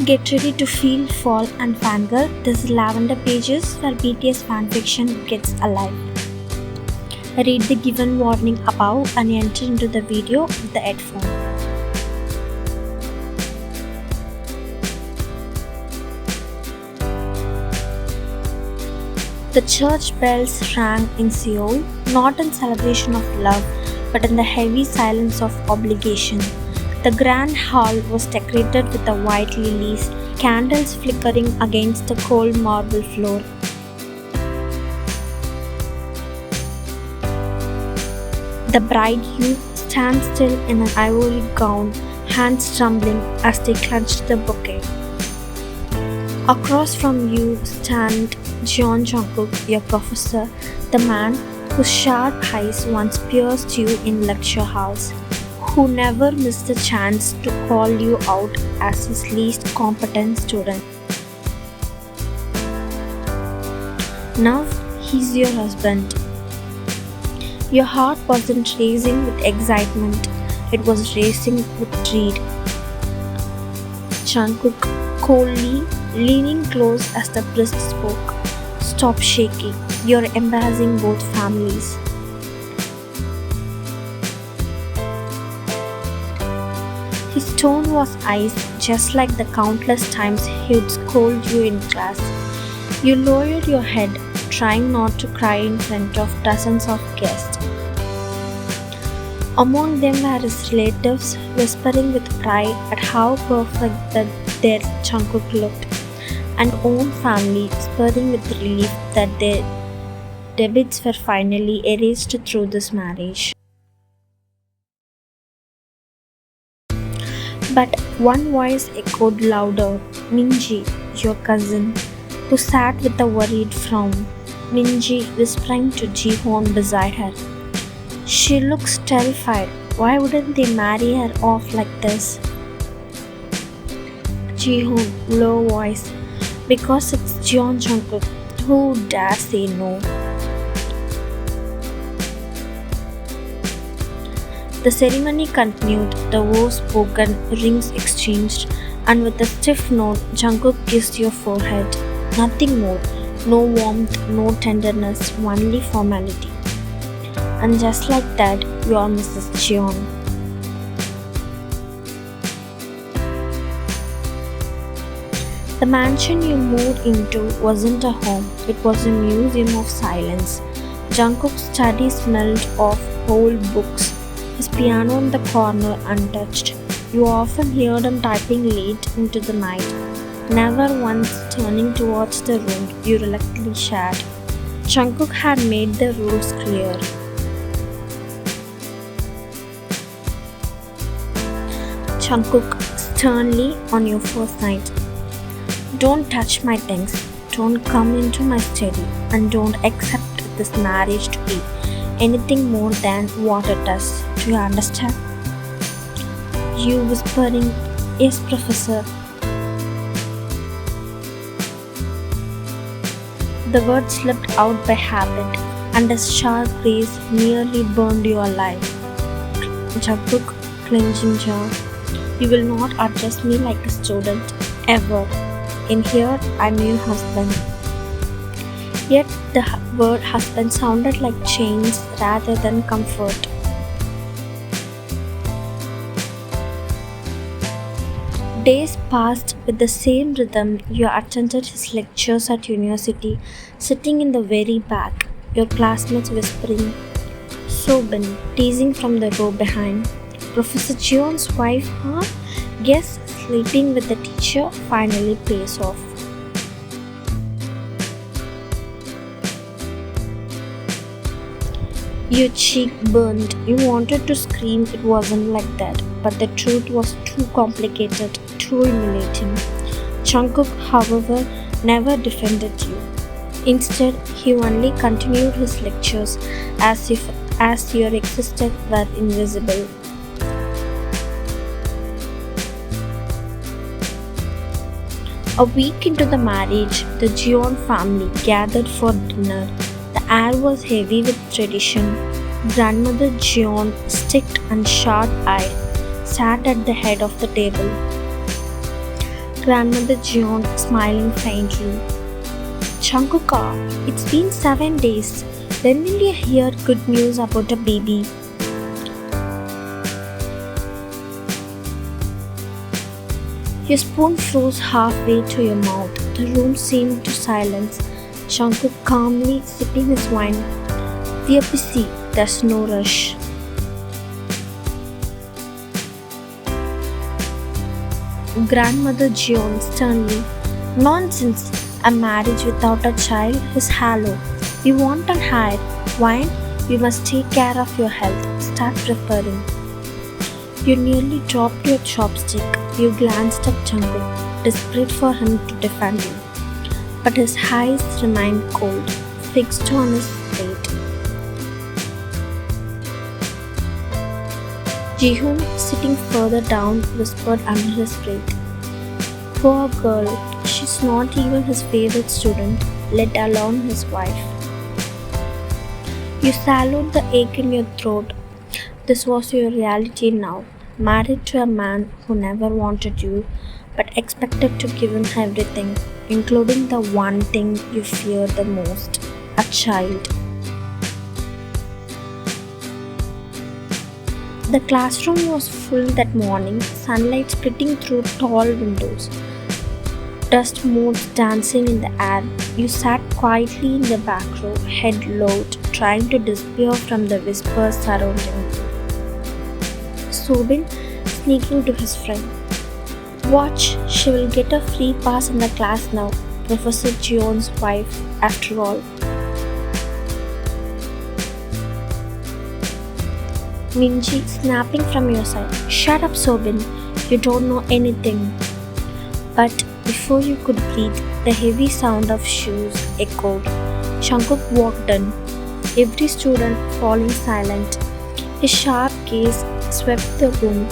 Get ready to feel, fall, and fangirl. This is Lavender Pages where BTS fanfiction gets alive. Read the given warning above and enter into the video with the headphone. The church bells rang in Seoul, not in celebration of love, but in the heavy silence of obligation. The grand hall was decorated with the white lilies, candles flickering against the cold marble floor. The bride youth stands still in an ivory gown, hands trembling as they clutched the bouquet. Across from you stand Jungkook, your professor, the man whose sharp eyes once pierced you in lecture halls, who never missed the chance to call you out as his least competent student. Now he's your husband. Your heart wasn't racing with excitement, it was racing with dread. Jungkook coldly leaning close as the priest spoke. Stop shaking, you're embarrassing both families. His tone was ice, just like the countless times he'd scold you in class. You lowered your head, trying not to cry in front of dozens of guests. Among them were his relatives, whispering with pride at how perfect their Jungkook looked, and own family spurring with relief that their debits were finally erased through this marriage. But one voice echoed louder, Minji, your cousin, who sat with a worried frown. Minji whispering to Jihoon beside her. She looks terrified. Why wouldn't they marry her off like this? Jihoon, low voice. Because it's Jungkook. Who dare say no? The ceremony continued, the vows spoken, rings exchanged, and with a stiff note, Jungkook kissed your forehead. Nothing more. No warmth, no tenderness, only formality. And just like that, you are Mrs. Jeon. The mansion you moved into wasn't a home, it was a museum of silence. Jungkook's study smelled of old books, his piano in the corner untouched. You often heard him typing late into the night, never once turning towards the room you reluctantly shared. Jungkook had made the rules clear. Jungkook sternly on your first night. Don't touch my things, don't come into my study, and don't accept this marriage to be anything more than what it is. Do you understand? You whispering, yes, professor. The word slipped out by habit, and a sharp grace nearly burned you alive. Jungkook, clenching jaw. You will not address me like a student, ever. In here, I'm your husband. Yet the word husband sounded like chains rather than comfort. Days passed with the same rhythm. You attended his lectures at university, sitting in the very back, your classmates whispering, Sobin, teasing from the row behind. Professor Jeon's wife, huh? Guess sleeping with the teacher finally pays off. Your cheek burned. You wanted to scream, it wasn't like that, but the truth was too complicated, too humiliating. Jungkook, however, never defended you. Instead, he only continued his lectures as if your existence were invisible. A week into the marriage, the Jeon family gathered for dinner. The air was heavy with tradition. Grandmother Jeon, strict and sharp-eyed, sat at the head of the table. Grandmother Jeon smiling faintly. Chankuka, it's been 7 days. When will you hear good news about a baby? Your spoon froze halfway to your mouth. The room seemed to silence. Jungkook calmly sipping his wine. We're busy, there's no rush. Grandmother Jeon sternly. Nonsense! A marriage without a child is hollow. You want an heir. Wine? You must take care of your health. Start preparing. You nearly dropped your chopstick. You glanced at Jungkook, desperate for him to defend you. But his eyes remained cold, fixed on his plate. Jihoon, sitting further down, whispered under his breath. Poor girl, she's not even his favorite student, let alone his wife. You swallowed the ache in your throat. This was your reality now. Married to a man who never wanted you, but expected to give him everything, including the one thing you fear the most, a child. The classroom was full that morning, sunlight splitting through tall windows, dust motes dancing in the air. You sat quietly in the back row, head lowered, trying to disappear from the whispers surrounding you. Sobin sneaking to his friend. Watch, she will get a free pass in the class now. Professor Jeon's wife, after all. Minji snapping from your side. Shut up, Sobin. You don't know anything. But before you could breathe, the heavy sound of shoes echoed. Jungkook walked in, every student falling silent. His sharp gaze swept the room,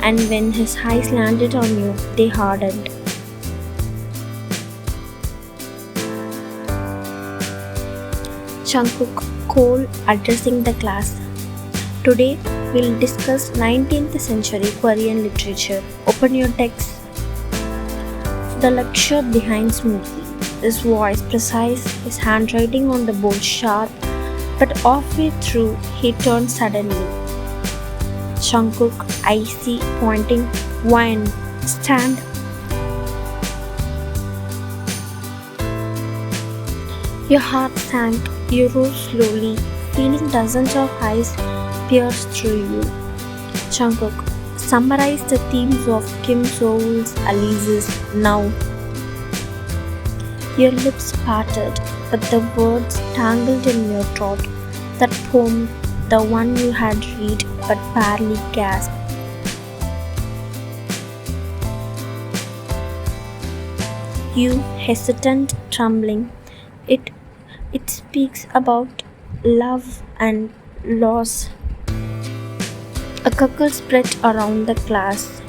and when his eyes landed on you, they hardened. Jungkook, cold, addressing the class. Today, we'll discuss 19th century Korean literature. Open your text. The lecture behind smoothly, his voice precise, his handwriting on the board sharp, but halfway through, he turned suddenly. Jungkook, icy, pointing, Wine, stand. Your heart sank, you rose slowly, feeling dozens of eyes pierce through you. Jungkook, summarize the themes of Kim So-eul's Alice's now. Your lips parted, but the words tangled in your throat. That poem, the one you had read but barely gasped. You, hesitant, trembling. It speaks about love and loss. A cackle spread around the class.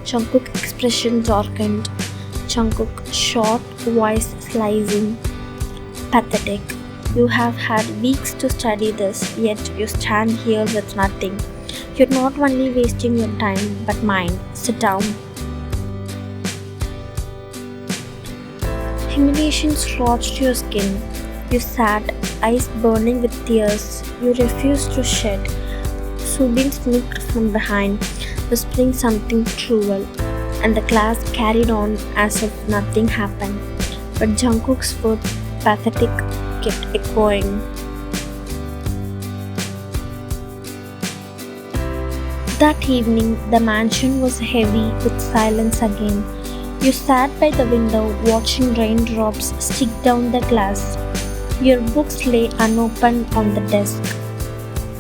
Jungkook expression darkened. Jungkook short voice slicing. Pathetic. You have had weeks to study this, yet you stand here with nothing. You're not only wasting your time, but mine. Sit down. Humiliation scorched your skin. You sat, eyes burning with tears. You refused to shed. Subin sneaked from behind, whispering something cruel, and the class carried on as if nothing happened. But Jungkook's foot, pathetic, kept echoing. That evening, the mansion was heavy with silence again. You sat by the window watching raindrops stick down the glass. Your books lay unopened on the desk.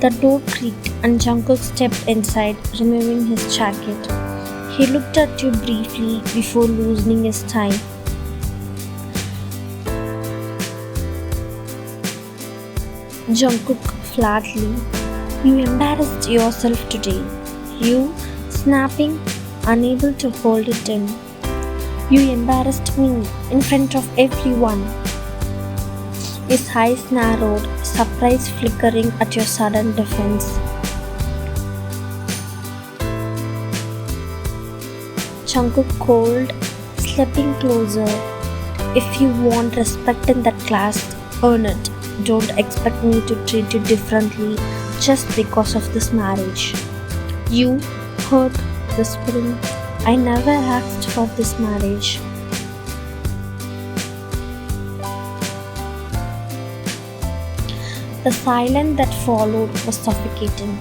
The door creaked and Jungkook stepped inside, removing his jacket. He looked at you briefly before loosening his tie. Jungkook flatly, you embarrassed yourself today. You, snapping, unable to hold it in. You embarrassed me in front of everyone. His eyes narrowed, surprise flickering at your sudden defense. Jungkook cold, stepping closer. If you want respect in that class, earn it. Don't expect me to treat you differently just because of this marriage. You heard whispering, I never asked for this marriage. The silence that followed was suffocating.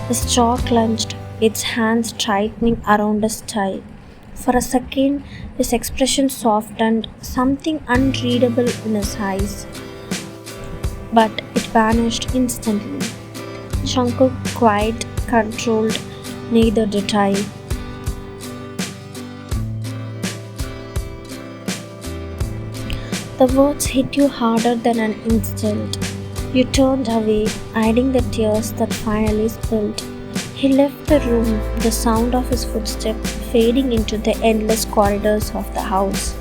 His jaw clenched, its hands tightening around his tie. For a second, his expression softened, something unreadable in his eyes. But it vanished instantly. Jungkook, quiet, controlled, neither did I. The words hit you harder than an insult. You turned away, hiding the tears that finally spilled. He left the room, the sound of his footsteps fading into the endless corridors of the house.